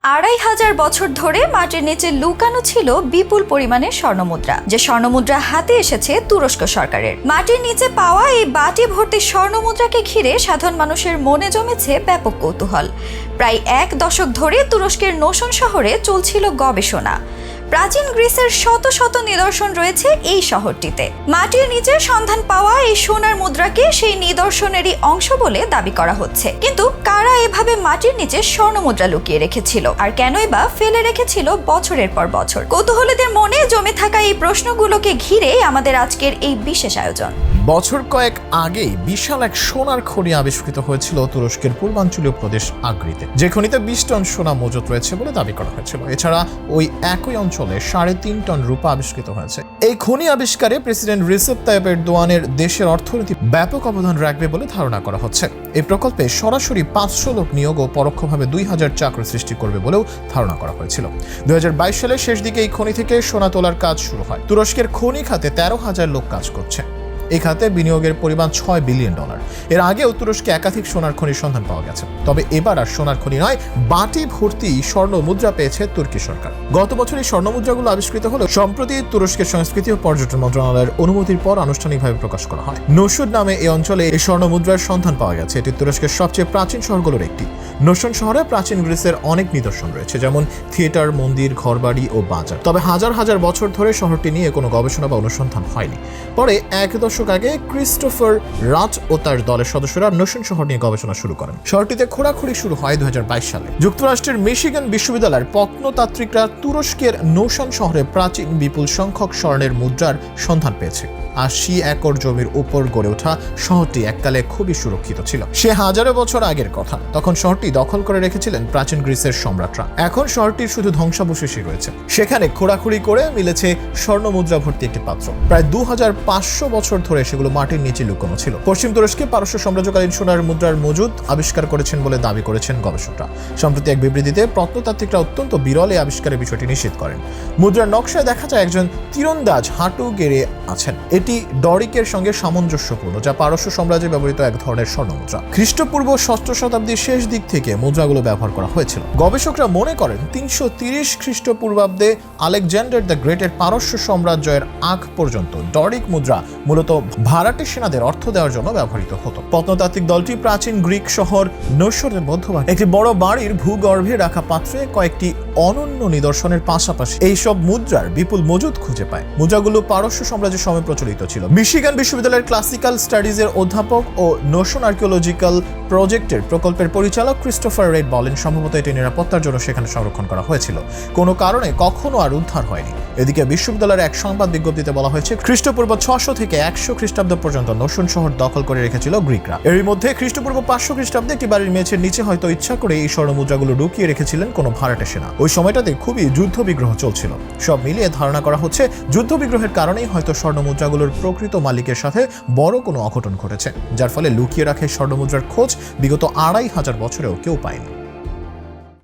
২,৫০০ বছর ধরে মাটির নিচে লুকানো ছিল বিপুল পরিমাণের স্বর্ণমুদ্রা, যে স্বর্ণমুদ্রা হাতে এসেছে তুরস্ক সরকারের। মাটির নিচে পাওয়া এই বাটি ভর্তি স্বর্ণমুদ্রাকে ঘিরে সাধারণ মানুষের মনে জমেছে ব্যাপক কৌতূহল। প্রায় ১ দশক ধরে তুরস্কের নোশন শহরে চলছিল গবেষণা। প্রাচীন গ্রিসের শত শত নিদর্শন রয়েছে এই শহরটিতে। মাটির নিচে সন্ধান পাওয়া এই সোনার মুদ্রাকে সেই নিদর্শনেরই অংশ বলে দাবি করা হচ্ছে। কিন্তু কারা এভাবে মাটির নিচে স্বর্ণ মুদ্রা লুকিয়ে রেখেছিল, আর কেনই বা ফেলে রেখেছিল বছরের পর বছর? কৌতূহলীদের মনে জমে থাকা এই প্রশ্নগুলোকে ঘিরে আমাদের আজকের এই বিশেষ আয়োজন। বছর কয়েক আগেই বিশাল এক সোনার খনি আবিষ্কৃত হয়েছিল তুরস্কের পূর্বাঞ্চলীয় প্রদেশ আগ্রিতে, যে খনিতে ২০ টন সোনা মজুত রয়েছে বলে দাবি করা হয়েছিল। এছাড়া ওই একই অঞ্চলে ৩.৫ টন রূপা আবিষ্কৃত হয়েছে। এই খনি আবিষ্কারে প্রেসিডেন্ট রিসেপ তাইয়েপ এরদোয়ানের দেশের অর্থনীতি ব্যাপক অবদান রাখবে বলে ধারণা করা হচ্ছে। এই প্রকল্পে সরাসরি ৫০০ লোক নিয়োগ ও পরোক্ষভাবে ২,০০০ চাকরি সৃষ্টি করবে বলেও ধারণা করা হয়েছিল। ২০২২ সালের শেষ দিকে এই খনি থেকে সোনা তোলার কাজ শুরু হয়। তুরস্কের খনি খাতে ১৩,০০০ লোক কাজ করছে। এই খাতে বিনিয়োগের পরিমাণ $৬ বিলিয়ন। এর আগেও তুরস্কে একাধিক সোনার খনির সন্ধান পাওয়া গেছে। তবে এবার আর সোনার খনি নয়, বাটি ভর্তি স্বর্ণ মুদ্রা পেয়েছে তুর্কি সরকার। গত বছর এই স্বর্ণ মুদ্রাগুলো আবিষ্কৃত হলেও সম্প্রতি তুরস্কের সংস্কৃতি ও পর্যটন মন্ত্রণালয়ের অনুমতির পর আনুষ্ঠানিকভাবে প্রকাশ করা হয়। নোশুদ নামে এই অঞ্চলে এই স্বর্ণ মুদ্রার সন্ধান পাওয়া গেছে। এটি তুরস্কের সবচেয়ে প্রাচীন শহরগুলোর একটি। নোশন শহরে প্রাচীন গ্রিসের অনেক নিদর্শন রয়েছে, যেমন থিয়েটার, মন্দির, ঘরবাড়ি ও বাজার। তবে হাজার হাজার বছর ধরে শহরটি নিয়ে কোনো গবেষণা বা অনুসন্ধান হয়নি। পরে ১ দশক আগে ক্রিস্টোফার রাট ও তার দলের সদস্যরা নোশন শহর নিয়ে গবেষণা শুরু করেন। শহরটিতে খোঁড়াখুড়ি শুরু হয় ২০২২ সালে। যুক্তরাষ্ট্রের মিশিগান বিশ্ববিদ্যালয়ের প্রত্নতাত্ত্বিকরা তুরস্কের নোশন শহরে প্রাচীন বিপুল সংখ্যক স্বর্ণের মুদ্রার সন্ধান পেয়েছে। ৮০ একর জমির উপর গড়ে ওঠা শহরটি এককালে খুবই সুরক্ষিত ছিল। সে হাজারো বছর আগের কথা। তখন শহরটি দখল করে রেখেছিলেন প্রাচীন গ্রিসের সম্রাটরা। এখন শহরটির শুধু ধ্বংসাবশেষই রয়েছে। সেখানে খোঁড়াখুড়ি করে মিলেছে স্বর্ণ মুদ্রা ভর্তি একটি পাত্র। প্রায় ২৫০০ বছর ধরে সেগুলো মাটির নিচে লুকানো ছিল। পশ্চিম তুরস্কে পারস্য সাম্রাজ্যকালীন সোনার মুদ্রার মজুদ আবিষ্কার করেছেন বলে দাবি করেছেন গবেষকরা। সম্প্রতি এক বিবৃতিতে প্রত্নতাত্ত্বিকরা অত্যন্ত বিরল এই আবিষ্কারের বিষয়টি নিশ্চিত করেন। মুদ্রার নকশায় দেখা যায় একজন তীরন্দাজ হাঁটু গেড়ে আছেন। এটি ডরিকের সঙ্গে সামঞ্জস্যপূর্ণ, যা পারস্য সাম্রাজ্যে ব্যবহৃত এক ধরনের স্বর্ণ মুদ্রা। খ্রিস্টপূর্ব ৬ষ্ঠ শতাব্দীর শেষ দিক থেকে মুদ্রাগুলো ব্যবহার করা হয়েছিল। গবেষকরা মনে করেন ৩৩০ খ্রিস্টপূর্বাব্দে আলেকজান্ডার দ্য গ্রেটের পারস্য সাম্রাজ্যের আগ পর্যন্ত ডরিক মুদ্রা মূলত ভাড়াটে সেনাদের অর্থ দেওয়ার জন্য ব্যবহৃত হতো। প্রত্নতাত্ত্বিক দলটি প্রাচীন গ্রিক শহর নোশনের মধ্যভাগে একটি বড় বাড়ির ভূগর্ভে রাখা পাত্রে কয়েকটি অনন্য নিদর্শনের পাশাপাশি এইসব মুদ্রার বিপুল মজুদ খুঁজে পায়। মুদ্রাগুলো পারস্য সাম্রাজ্যের সময় প্রচলিত ছিল। মিশিগান বিশ্ববিদ্যালয়ের ক্লাসিক্যাল স্টাডিজের অধ্যাপক ও নোশন আর্কিওলজিক্যাল প্রজেক্টের প্রকল্পের পরিচালক ক্রিস্টোফার রেড বলেন, সম্ভবত এটি নিরাপত্তার জন্য সেখানে সংরক্ষণ করা হয়েছিল, কোনো কারণে কখনো আর উদ্ধার হয়নি। এদিকে বিশ্ববিদ্যালয়ের এক সংবাদ বিজ্ঞপ্তিতে বলা হয়েছে, খ্রিস্টপূর্ব ৬০০ থেকে ১০০ খ্রিস্টাব্দ পর্যন্ত নোশন শহর দখল করে রেখেছিল গ্রিকরা। এর মধ্যে খ্রিস্টপূর্ব ৫০০ খ্রিস্টাব্দে একটি বাড়ির মেঝের নিচে হয়তো ইচ্ছা করে এই স্বর্ণ মুদ্রাগুলো লুকিয়ে রেখেছিলেন কোনো ভাড়াটে সেনা। ওই সময়টাতে খুবই যুদ্ধ বিগ্রহ চলছিল। সব মিলিয়ে ধারণা করা হচ্ছে যুদ্ধ বিগ্রহের কারণেই হয়তো স্বর্ণ মুদ্রাগুলোর প্রকৃত মালিকের সাথে বড় কোনো অঘটন ঘটেছে, যার ফলে লুকিয়ে রাখা স্বর্ণ মুদ্রার খোঁজ বিগত ২,৫০০ বছরেও কেউ পায়নি।